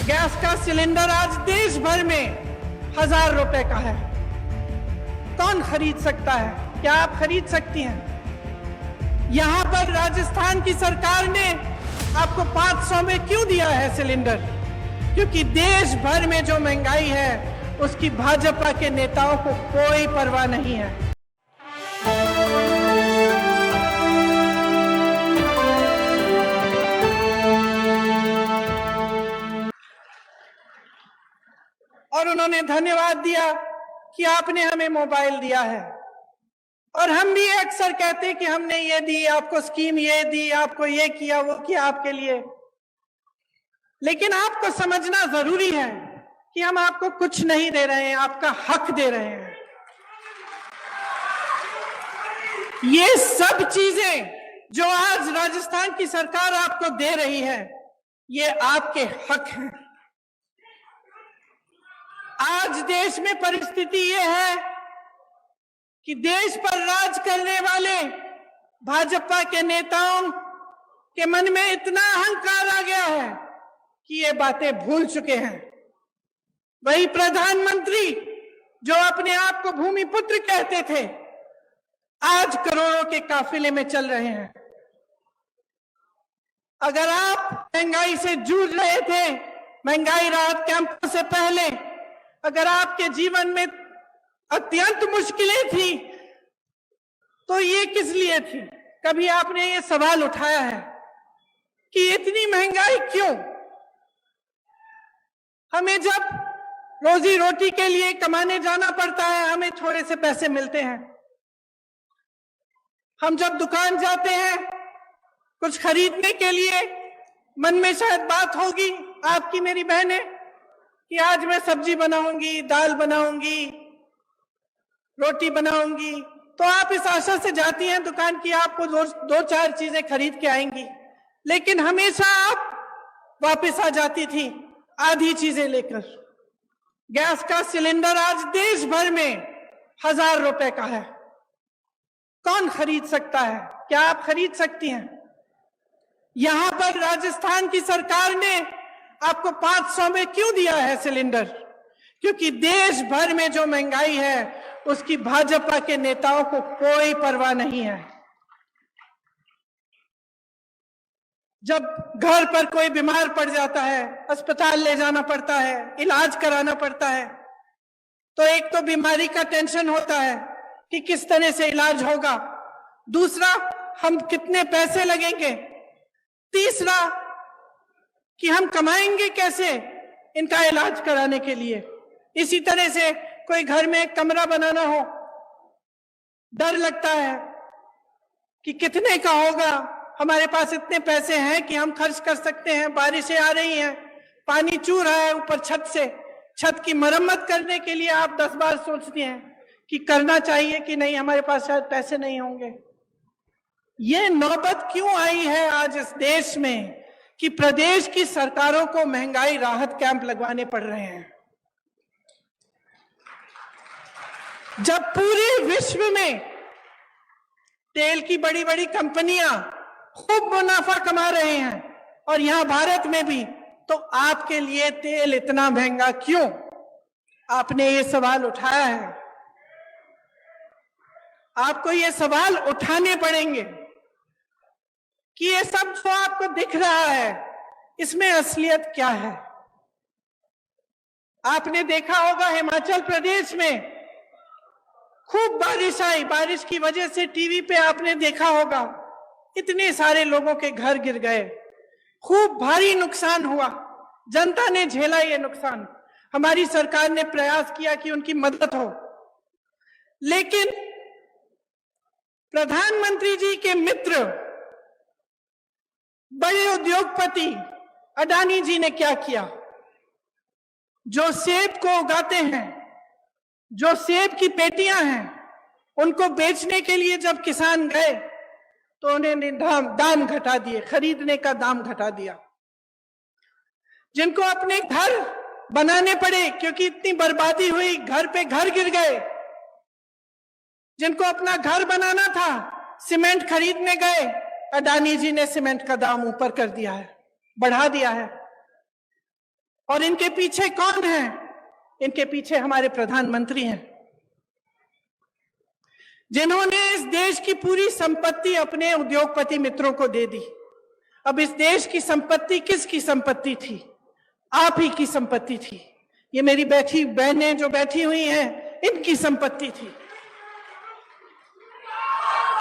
Gas का cylinder आज देश भर में 1000 रुपए का है। कौन खरीद सकता है? क्या आप खरीद सकती हैं? यहां पर राजस्थान की सरकार ने आपको 500 में क्यों दिया है सिलेंडर? क्योंकि देश भर में जो महंगाई है उसकी भाजपा के नेताओं को कोई परवाह नहीं है। और उन्होंने धन्यवाद दिया कि आपने हमें मोबाइल दिया है। और हम भी अक्सर कहते हैं कि हमने ये दी, आपको स्कीम ये दी, आपको ये किया, वो किया आपके लिए। लेकिन आपको समझना जरूरी है कि हम आपको कुछ नहीं दे रहे हैं, आपका हक दे रहे हैं। ये सब चीजें जो आज राजस्थान की सरकार आपको दे रही है, ये आपके हक हैं। आज देश में परिस्थिति ये है कि देश पर राज करने वाले भाजपा के नेताओं के मन में इतना अहंकार आ गया है कि ये बातें भूल चुके हैं। वही प्रधानमंत्री जो अपने आप को भूमिपुत्र कहते थे, आज करोड़ों के काफिले में चल रहे हैं। अगर आप महंगाई से जूझ रहे थे, महंगाई राहत कैंप से पहले अगर आपके जीवन में अत्यंत मुश्किलें थी, तो ये किस लिए थी? कभी आपने ये सवाल उठाया है कि इतनी महंगाई क्यों? हमें जब रोजी रोटी के लिए कमाने जाना पड़ता है, हमें थोड़े से पैसे मिलते हैं। हम जब दुकान जाते हैं कुछ खरीदने के लिए, मन में शायद बात होगी आपकी मेरी बहनें कि आज मैं सब्जी बनाऊंगी, दाल बनाऊंगी, रोटी बनाऊंगी, तो आप इस आशा से जाती हैं दुकान की आपको दो चार चीजें खरीद के आएंगी। लेकिन हमेशा आप वापस आ जाती थी आधी चीजें लेकर। गैस का सिलेंडर आज देश भर में 1000 रुपए का है। कौन खरीद सकता है? क्या आप खरीद सकती हैं? यहां पर राजस्थान की सरकार ने आपको 500 में क्यों दिया है सिलेंडर? क्योंकि देश भर में जो महंगाई है उसकी भाजपा के नेताओं को कोई परवाह नहीं है। जब घर पर कोई बीमार पड़ जाता है, अस्पताल ले जाना पड़ता है, इलाज कराना पड़ता है, तो एक तो बीमारी का टेंशन होता है कि किस तरह से इलाज होगा, दूसरा हम कितने पैसे लगेंगे, तीसरा कि हम कमाएंगे कैसे इनका इलाज कराने के लिए। इसी तरह से कोई घर में एक कमरा बनाना हो, डर लगता है कि कितने का होगा, हमारे पास इतने पैसे हैं कि हम खर्च कर सकते हैं, बारिशें आ रही हैं, पानी चू रहा है ऊपर छत से, छत की मरम्मत करने के लिए आप 10 बार सोचते हैं कि करना चाहिए कि नहीं, हमारे पास शायद पैसे नहीं होंगे। ये नौबत क्यों आई है आज इस देश में कि प्रदेश की सरकारों को महंगाई राहत कैंप लगवाने पड़ रहे हैं, जब पूरे विश्व में तेल की बड़ी बड़ी कंपनियां खूब मुनाफा कमा रहे हैं और यहां भारत में भी। तो आपके लिए तेल इतना महंगा क्यों? आपने ये सवाल उठाया है, आपको ये सवाल उठाने पड़ेंगे कि ये सब जो आपको दिख रहा है इसमें असलियत क्या है। आपने देखा होगा हिमाचल प्रदेश में खूब बारिश आई, बारिश की वजह से टीवी पे आपने देखा होगा इतने सारे लोगों के घर गिर गए, खूब भारी नुकसान हुआ, जनता ने झेला ये नुकसान। हमारी सरकार ने प्रयास किया कि उनकी मदद हो, लेकिन प्रधानमंत्री जी के मित्र बड़े उद्योगपति अडानी जी ने क्या किया? जो सेब को उगाते हैं, जो सेब की पेटियां हैं, उनको बेचने के लिए जब किसान गए तो उन्होंने दाम घटा दिए, खरीदने का दाम घटा दिया। जिनको अपने घर बनाने पड़े क्योंकि इतनी बर्बादी हुई, घर पे घर गिर गए, जिनको अपना घर बनाना था, सीमेंट खरीदने गए, अडानी जी ने सीमेंट का दाम ऊपर कर दिया है, बढ़ा दिया है। और इनके पीछे कौन है? इनके पीछे हमारे प्रधानमंत्री हैं, जिन्होंने इस देश की पूरी संपत्ति अपने उद्योगपति मित्रों को दे दी। अब इस देश की संपत्ति किसकी संपत्ति थी? आप ही की संपत्ति थी। ये मेरी बैठी बहनें जो बैठी हुई हैं, इनकी संपत्ति थी।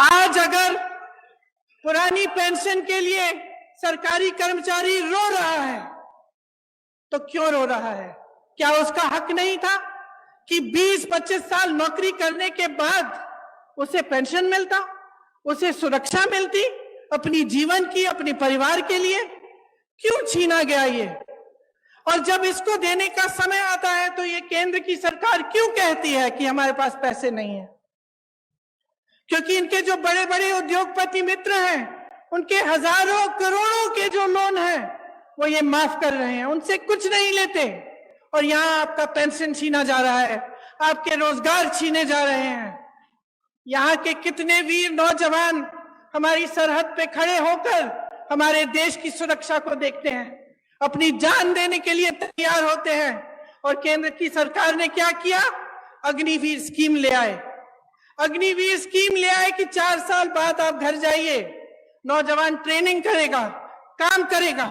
आज अगर पुरानी पेंशन के लिए सरकारी कर्मचारी रो रहा है, तो क्यों रो रहा है? क्या उसका हक नहीं था कि 20-25 साल नौकरी करने के बाद उसे पेंशन मिलता, उसे सुरक्षा मिलती अपनी जीवन की, अपने परिवार के लिए? क्यों छीना गया ये? और जब इसको देने का समय आता है तो ये केंद्र की सरकार क्यों कहती है कि हमारे पास पैसे नहीं है? क्योंकि इनके जो बड़े बड़े उद्योगपति मित्र हैं, उनके हजारों करोड़ों के जो लोन हैं, वो ये माफ कर रहे हैं, उनसे कुछ नहीं लेते। और यहाँ आपका पेंशन छीना जा रहा है, आपके रोजगार छीने जा रहे हैं। यहाँ के कितने वीर नौजवान हमारी सरहद पे खड़े होकर हमारे देश की सुरक्षा को देखते हैं, अपनी जान देने के लिए तैयार होते हैं। और केंद्र की सरकार ने क्या किया? अग्निवीर स्कीम ले आए। अग्निवीर स्कीम ले आए कि 4 साल बाद आप घर जाइए, नौजवान ट्रेनिंग करेगा, काम करेगा,